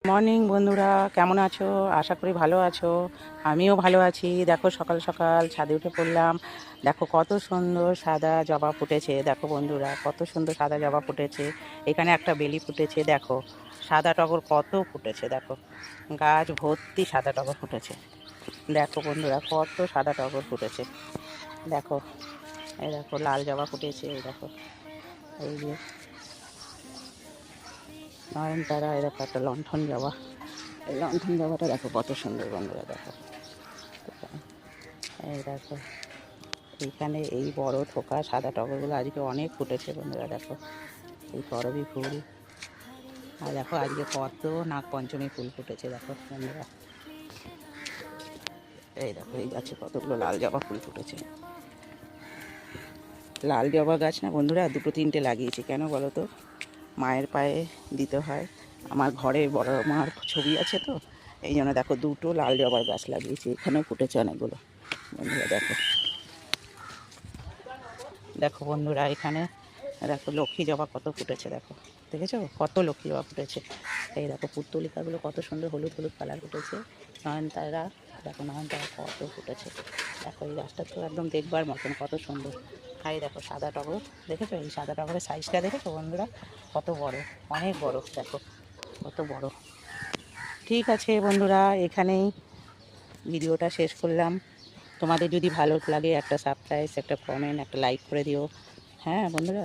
Morning বন্ধুরা, কেমন আছো? আশা করি ভালো আছো। আমিও ভালো আছি। দেখো সকাল সকাল ছাদে উঠে পড়লাম। দেখো কত সুন্দর সাদা জবা ফুটেছে। দেখো বন্ধুরা, কত সুন্দর সাদা জবা ফুটেছে। এখানে একটা বেলি ফুটেছে। দেখো সাদা টগর কত ফুটেছে। দেখো গাছ ভর্তি সাদা টগর ফুটেছে। দেখো বন্ধুরা, কত সাদা টগর ফুটেছে। দেখো, এই দেখো লাল জবা ফুটেছে। এই দেখো, এই যে নয়নতারা। এই দেখো একটা লণ্ঠন জবা। এই লণ্ঠন জবাটা দেখো কত সুন্দর বন্ধুরা। দেখো এই দেখো, এইখানে এই বড় থোকা সাদা টগরগুলো আজকে অনেক ফুটেছে বন্ধুরা। দেখো এই করবী ফুল। আর দেখো আজকে কত নাগপঞ্চমী ফুল ফুটেছে। দেখো বন্ধুরা, এই দেখো এই গাছে কতগুলো লাল জবা ফুল ফুটেছে। লাল জবা গাছ না বন্ধুরা, দুটো তিনটে লাগিয়েছি। কেন বলো তো? মায়ের পায়ে দিতে হয়। আমার ঘরে বড় মার ছবি আছে তো, এই জন্য দেখো দুটো লাল জবার গাছ লাগিয়েছি। এখানেও ফুটেছে অনেকগুলো বন্ধুরা। দেখো দেখো বন্ধুরা, এখানে দেখো লক্ষ্মী জবা কত ফুটেছে। দেখো, দেখেছো কত লক্ষ্মী জবা ফুটেছে। এই দেখো পুত্তলিকাগুলো কত সুন্দর হলুদ হলুদ কালার ফুটেছে। নয়নতারা, দেখো নয়নতারা কত ফুটেছে। দেখো এই গাছটা তো একদম দেখবার মতন, কত সুন্দর। আর এই দেখো সাদা টগর, দেখেছো এই সাদা টগরের সাইজটা দেখেছো বন্ধুরা? কত বড়, অনেক বড়। দেখো কত বড়। ঠিক আছে বন্ধুরা, এখানেই ভিডিওটা শেষ করলাম। তোমাদের যদি ভালো লাগে একটা সাবস্ক্রাইব, একটা কমেন্ট, একটা লাইক করে দিও। হ্যাঁ বন্ধুরা।